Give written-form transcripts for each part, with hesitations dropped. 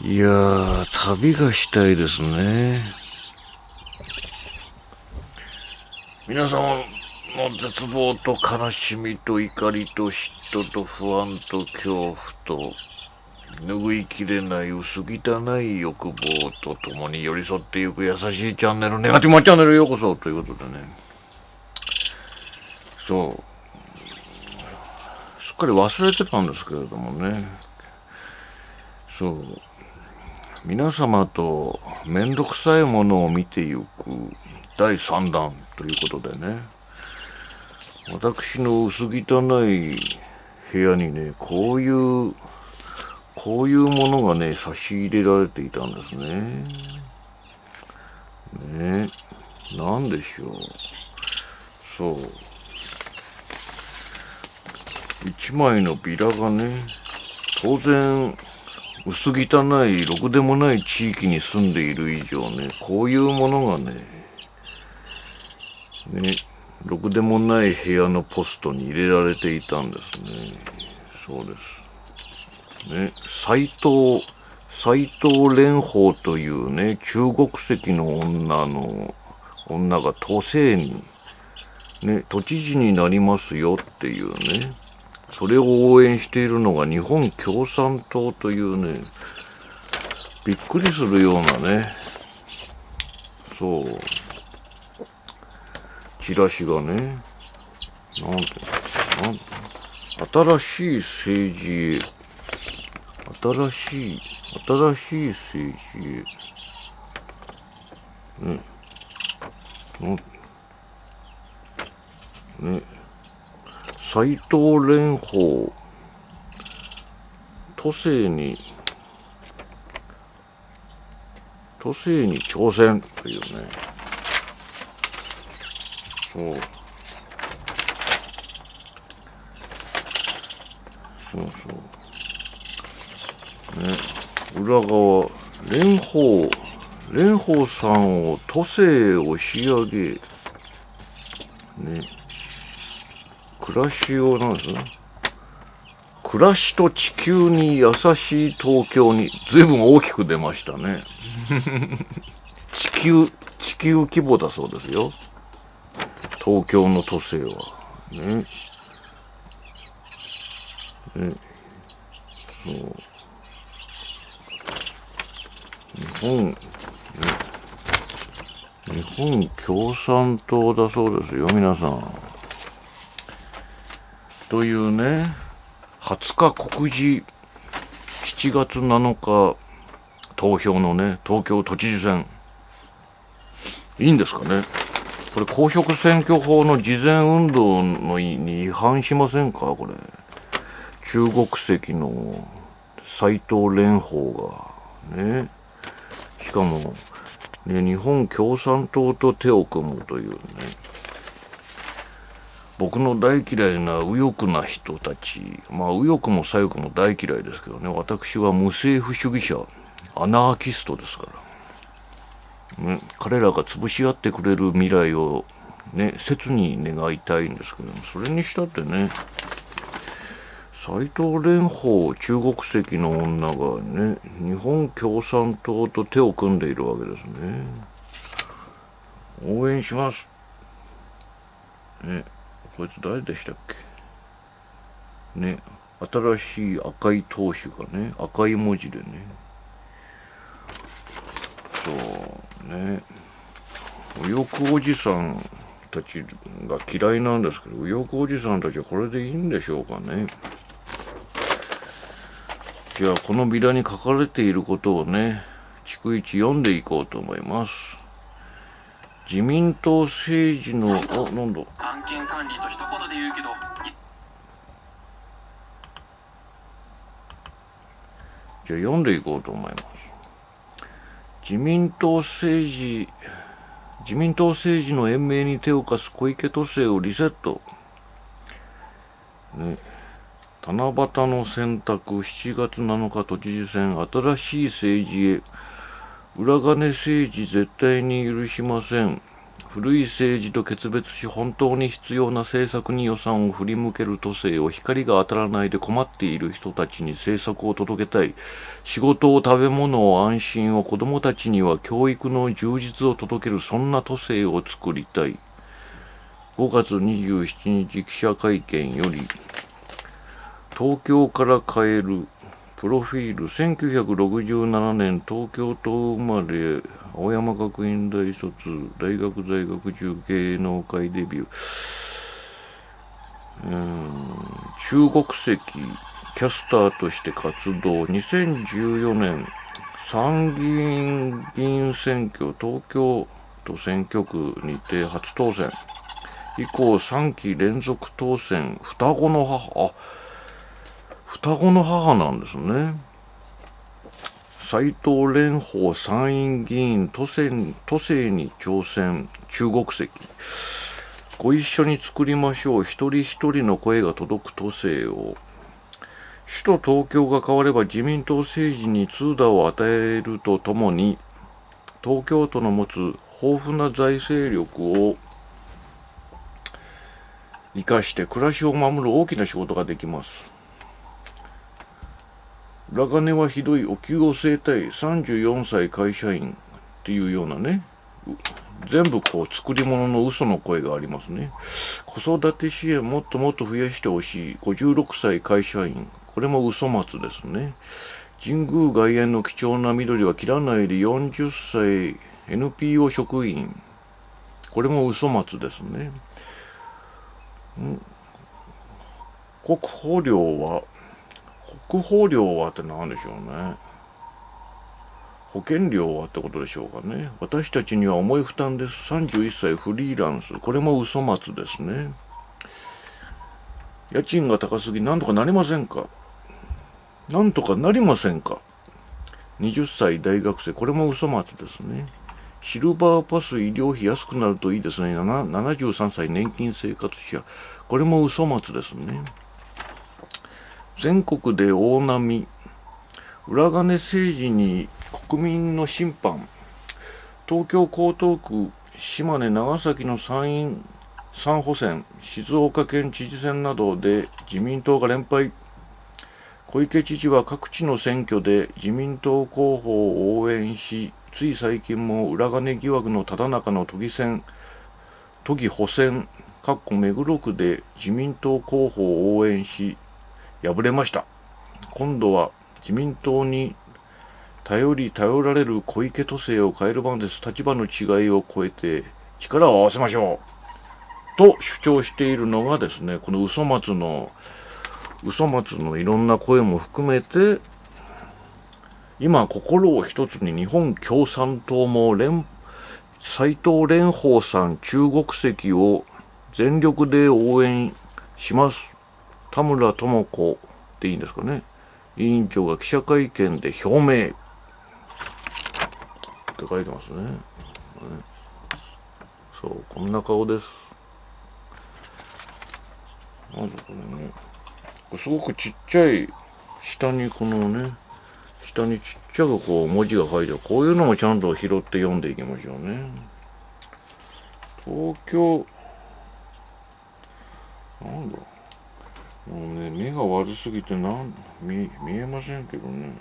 いやー、旅がしたいですね。皆様の絶望と悲しみと怒りと嫉妬と不安と恐怖と拭いきれない薄汚い欲望とともに寄り添っていく優しいチャンネル、ネガティブマンチャンネルへようこそということでね。そう、すっかり忘れてたんですけれどもね。そう、皆様とめんどくさいものを見てゆく第3弾ということでね、私の薄汚い部屋にね、こういうものがね、差し入れられていたんですね。ね、なんでしょう。そう。一枚のビラがね、当然、薄汚い、ろくでもない地域に住んでいる以上ね、こういうものがね、ろくでもない部屋のポストに入れられていたんですね。そうです。ね、斎藤蓮舫というね、中国籍の女が都政に、ね、都知事になりますよっていうね、それを応援しているのが日本共産党というね、びっくりするようなね、そう、チラシがね、なんて、新しい政治へ、新しい政治へ、ね、斎藤蓮舫、都政に挑戦というね、そう裏側、蓮舫さんを都政へ押し上げ、ね、暮らしをなんですね。暮らしと地球に優しい東京に、ずいぶん大きく出ましたね。地球規模だそうですよ。東京の都政は。ね。そう。日本共産党だそうですよ、皆さん。というね、20日告示、7月7日投票のね、東京都知事選。いいんですかね。これ公職選挙法の事前運動に違反しませんかこれ。中国籍の斎藤蓮舫がね、しかも、ね、日本共産党と手を組むというね、僕の大嫌いな右翼な人たち、まあ右翼も左翼も大嫌いですけどね、私は無政府主義者、アナーキストですから、ね、彼らが潰し合ってくれる未来をね、切に願いたいんですけど、それにしたってね、斎藤蓮舫、中国籍の女がね、日本共産党と手を組んでいるわけですね。応援します。ね、こいつ誰でしたっけね、新しい赤い党首がね、赤い文字でね。そうね。右翼おじさんたちが嫌いなんですけど、右翼おじさんたちはこれでいいんでしょうかね。じゃあこのビラに書かれていることをね、逐一読んでいこうと思います。自民党政治の、なんだ。探検管理と一言で言うけど。じゃあ読んでいこうと思います。自民党政治の延命に手を貸す小池都政をリセット。ね、七夕の選択、7月7日都知事選、新しい政治へ、裏金政治絶対に許しません。古い政治と決別し本当に必要な政策に予算を振り向ける都政を光が当たらないで困っている人たちに政策を届けたい。仕事を食べ物を安心を子どもたちには教育の充実を届けるそんな都政を作りたい。5月27日記者会見より東京から帰るプロフィール1967年東京都生まれ青山学院大卒大学在学中芸能界デビュー中国籍キャスターとして活動2014年参議院議員選挙東京都選挙区にて初当選以降3期連続当選双子の母なんですね。斉藤蓮舫参院議員都政に挑戦中国籍ご一緒に作りましょう一人一人の声が届く都政を首都東京が変われば自民党政治に通打を与えるとともに東京都の持つ豊富な財政力を生かして暮らしを守る大きな仕事ができます。裏金はひどいお給を据えたい34歳会社員っていうようなね全部こう作り物の嘘の声がありますね。子育て支援もっともっと増やしてほしい56歳会社員これも嘘松ですね。神宮外苑の貴重な緑は切らないで40歳 NPO 職員これも嘘松ですね。国保料はって何でしょうね。保険料はってことでしょうかね。私たちには重い負担です。31歳フリーランスこれも嘘松ですね。家賃が高すぎなんとかなりませんか20歳大学生これも嘘松ですね。シルバーパス医療費安くなるといいですね。73歳年金生活者これも嘘松ですね。全国で大波裏金政治に国民の審判東京江東区島根長崎の3補選静岡県知事選などで自民党が連敗小池知事は各地の選挙で自民党候補を応援しつい最近も裏金疑惑のただ中の都議補選目黒区で自民党候補を応援し敗れました。今度は自民党に頼られる小池都政を変える番です。立場の違いを超えて力を合わせましょうと主張しているのがですねこの嘘松のいろんな声も含めて今心を一つに日本共産党も斉藤蓮舫さん中国籍を全力で応援します。田村智子でいいんですかね。委員長が記者会見で表明って書いてますね。そうこんな顔です。まずこれねすごくちっちゃい下にちっちゃくこう文字が書いてあるこういうのもちゃんと拾って読んでいきましょうね。東京なんだもうね目が悪すぎて見えませんけどね。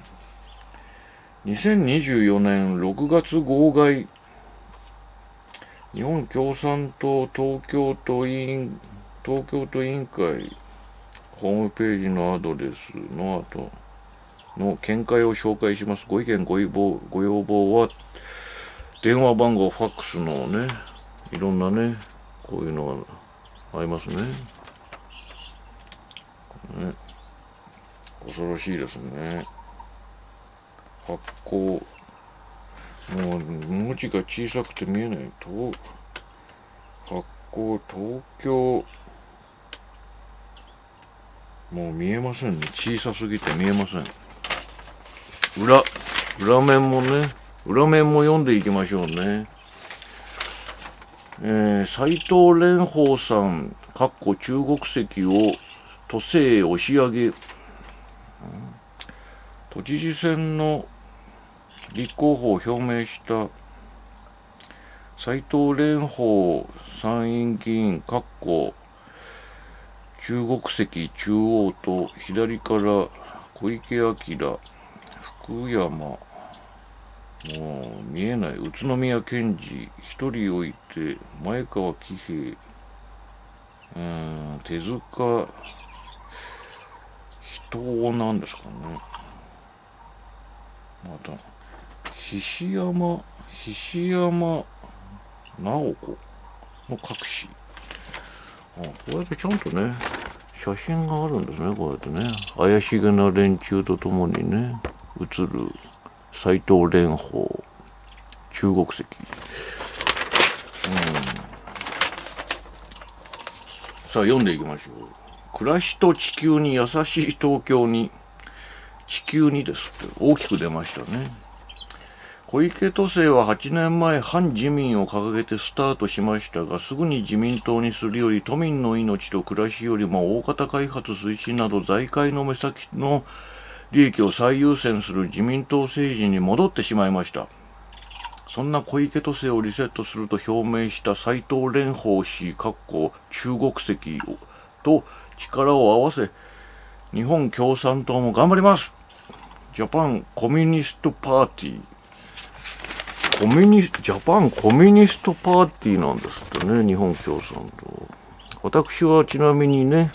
2024年6月号外日本共産党東京都委員会ホームページのアドレスの後の見解を紹介します。ご意見ご要望は電話番号ファックスのねいろんなねこういうのがありますね。恐ろしいですね。発行もう文字が小さくて見えない発行東京もう見えませんね。小さすぎて見えません。裏面も読んでいきましょうね。斉藤蓮舫さん中国籍を都政押し上げ都知事選の立候補を表明した斉藤蓮舫参院議員中国籍中央と左から小池晃、福山、もう見えない宇都宮健児一人置いて前川喜平、手塚人尾なんですかね。また菱山直子の各紙。こうやってちゃんとね写真があるんですね。こうやってね怪しげな連中とともにね写る斉藤蓮舫中国籍。さあ読んでいきましょう。暮らしと地球に優しい東京に地球にですって大きく出ましたね。小池都政は8年前反自民を掲げてスタートしましたが、すぐに自民党にするより都民の命と暮らしよりも大型開発推進など財界の目先の利益を最優先する自民党政治に戻ってしまいました。そんな小池都政をリセットすると表明した斉藤蓮舫氏中国籍と力を合わせ、日本共産党も頑張ります。ジャパンコミュニストパーティー。ジャパンコミュニストパーティーなんですってね、日本共産党。私はちなみにね、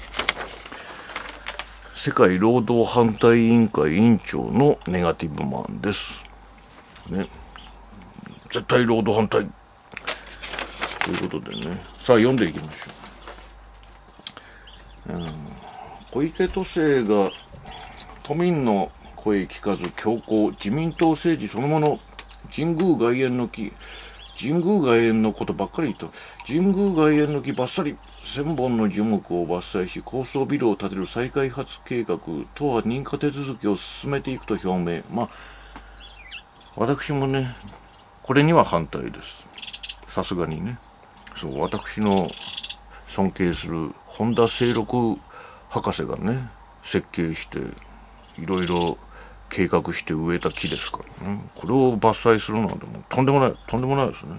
世界労働反対委員会委員長のネガティブマンです。ね。絶対労働反対。ということでね、さあ読んでいきましょう。小池都政が都民の声聞かず強行、自民党政治そのもの、神宮外苑の木、神宮外苑のことばっかり言った。神宮外苑の木ばっさり、1000本の樹木を伐採し、高層ビルを建てる再開発計画、都は認可手続きを進めていくと表明。まあ、私もね、これには反対です。さすがにね。そう、私の尊敬する本田清六博士がね、設計して、いろいろ計画して植えた木ですからね。これを伐採するなんてもうとんでもないですね。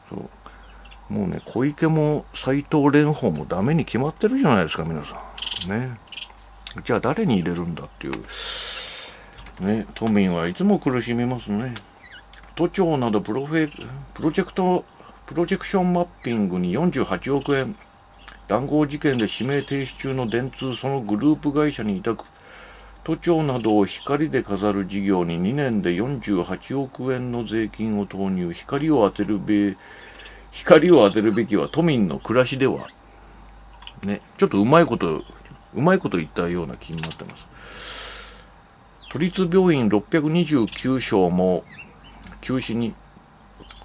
そう。もうね、小池も斉藤蓮舫もダメに決まってるじゃないですか、皆さん。ね。じゃあ誰に入れるんだっていう。ね、都民はいつも苦しみますね。都庁などプロジェクションマッピングに48億円。談合事件で指名停止中の電通、そのグループ会社に委託。都庁などを光で飾る事業に2年で48億円の税金を投入。光を当てるべきは都民の暮らしでは。ね、ちょっとうまいこと言ったような気になってます。都立病院629床も休止に。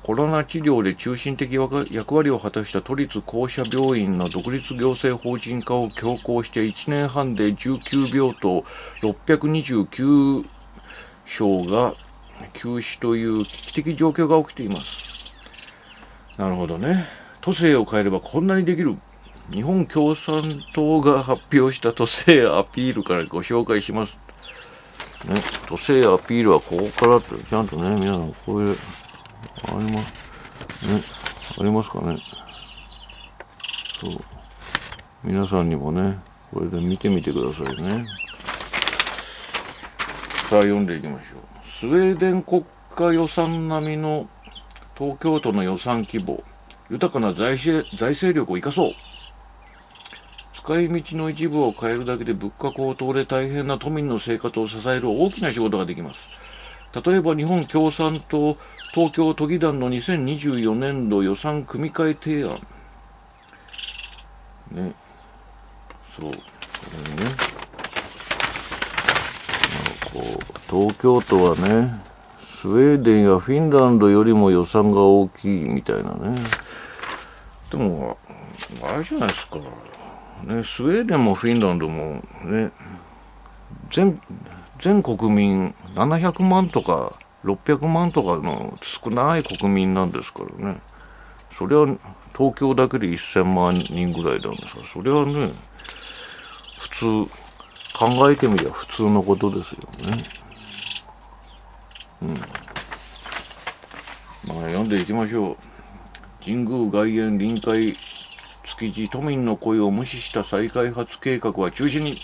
コロナ治療で中心的役割を果たした都立公社病院の独立行政法人化を強行して1年半で19病棟629床が休止という危機的状況が起きています。なるほどね。都政を変えればこんなにできる。日本共産党が発表した都政アピールからご紹介します。ね、都政アピールはここからってちゃんとね、皆さんこういうありますかね。そう。皆さんにもね、これで見てみてくださいね。さあ、読んでいきましょう。スウェーデン国家予算並みの東京都の予算規模、豊かな財政力を生かそう。使い道の一部を変えるだけで物価高騰で大変な都民の生活を支える大きな仕事ができます。例えば日本共産党東京都議団の2024年度予算組み替え提案。ね。そう。これね。東京都はね、スウェーデンやフィンランドよりも予算が大きいみたいなね。でも、あれじゃないですか。ね、スウェーデンもフィンランドもね、全国民700万とか600万とかの少ない国民なんですからね。それは東京だけで1000万人ぐらいなんですから、それはね、普通、考えてみりゃ普通のことですよね。まあ読なんで行きましょう。神宮外苑臨海築地都民の声を無視した再開発計画は中止に。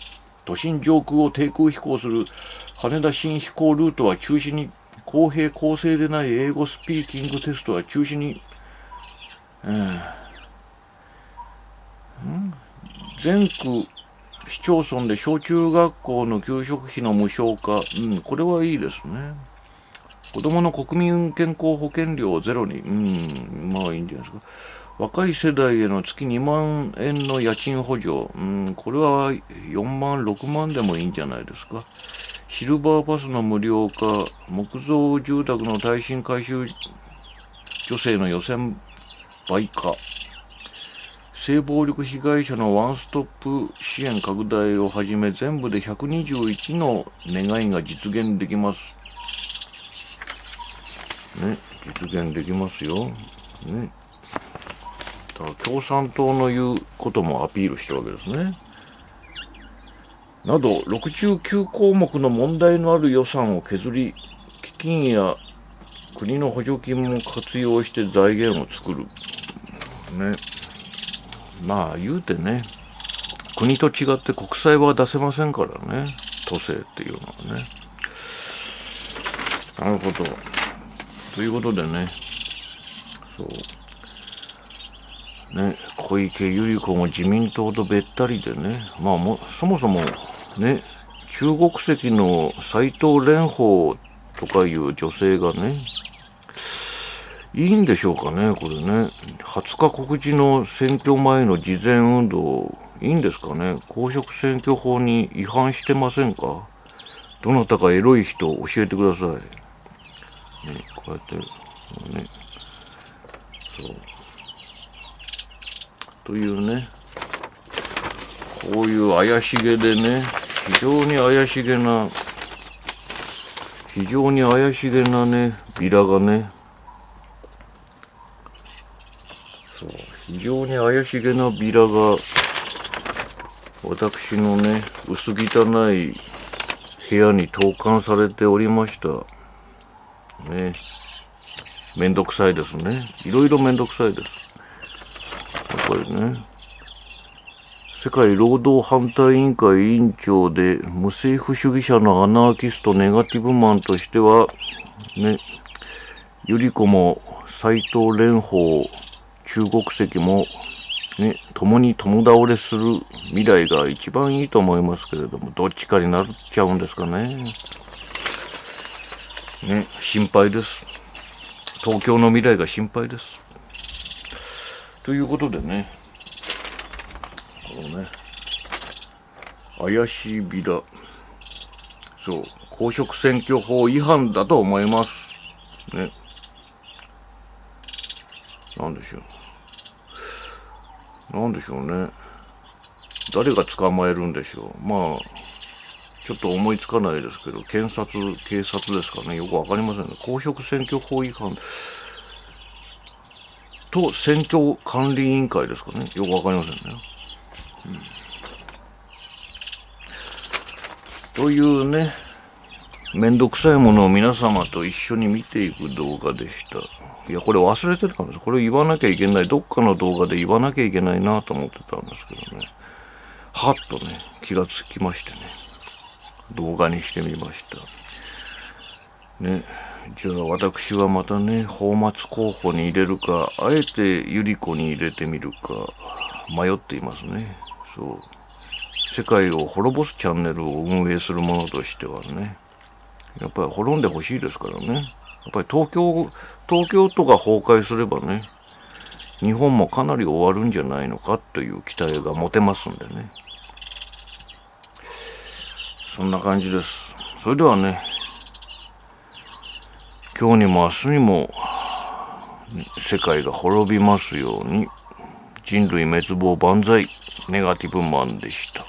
都心上空を低空飛行する羽田新飛行ルートは中止に。公平公正でない英語スピーキングテストは中止に。全区市町村で小中学校の給食費の無償化、これはいいですね。子どもの国民健康保険料をゼロに、まあいいんじゃないですか。若い世代への月2万円の家賃補助、これは4万、6万でもいいんじゃないですか。シルバーパスの無料化、木造住宅の耐震改修助成の予算倍化、性暴力被害者のワンストップ支援拡大をはじめ、全部で121の願いが実現できます。ね、実現できますよ。ね。だから共産党の言うこともアピールしたわけですね。など、69項目の問題のある予算を削り、基金や国の補助金も活用して財源を作る。ね。まあ言うてね、国と違って国債は出せませんからね、都政っていうのはね。なるほど。ということでね、ね、小池百合子も自民党とべったりでね、まあそもそもね、中国籍の斉藤蓮舫とかいう女性がね、いいんでしょうかね、これね。20日告示の選挙前の事前運動、いいんですかね。公職選挙法に違反してませんか。どなたかエロい人教えてください。ね、こうやって、ね。というね、こういう怪しげでね、非常に怪しげなね、ビラがね、非常に怪しげなビラが私のね、薄汚い部屋に投函されておりましたね。めんどくさいですね。いろいろめんどくさいです。やっぱりね、世界労働反対委員会委員長で無政府主義者のアナーキストネガティブマンとしてはね、百合子も斉藤蓮舫中国籍もね、共に共倒れする未来が一番いいと思いますけれども、どっちかになっちゃうんですかね。ね、心配です。東京の未来が心配です。ということでね、このね、怪しいビラ、公職選挙法違反だと思います。ね。なんでしょうね。誰が捕まえるんでしょう。まあ、ちょっと思いつかないですけど、警察ですかね。よくわかりませんね。公職選挙法違反と選挙管理委員会ですかね。よくわかりませんね。というね、めんどくさいものを皆様と一緒に見ていく動画でした。いや、これ忘れてたんです。これ言わなきゃいけない。どっかの動画で言わなきゃいけないなと思ってたんですけどね。はっとね、気がつきましてね。動画にしてみました。ね。じゃあ私はまたね、泡沫候補に入れるか、あえて百合子に入れてみるか、迷っていますね。世界を滅ぼすチャンネルを運営する者としてはね、やっぱり滅んでほしいですからね。やっぱり東京都が崩壊すればね、日本もかなり終わるんじゃないのかという期待が持てますんでね。そんな感じです。それではね、今日にも明日にも世界が滅びますように。人類滅亡万歳。ネガティブマンでした。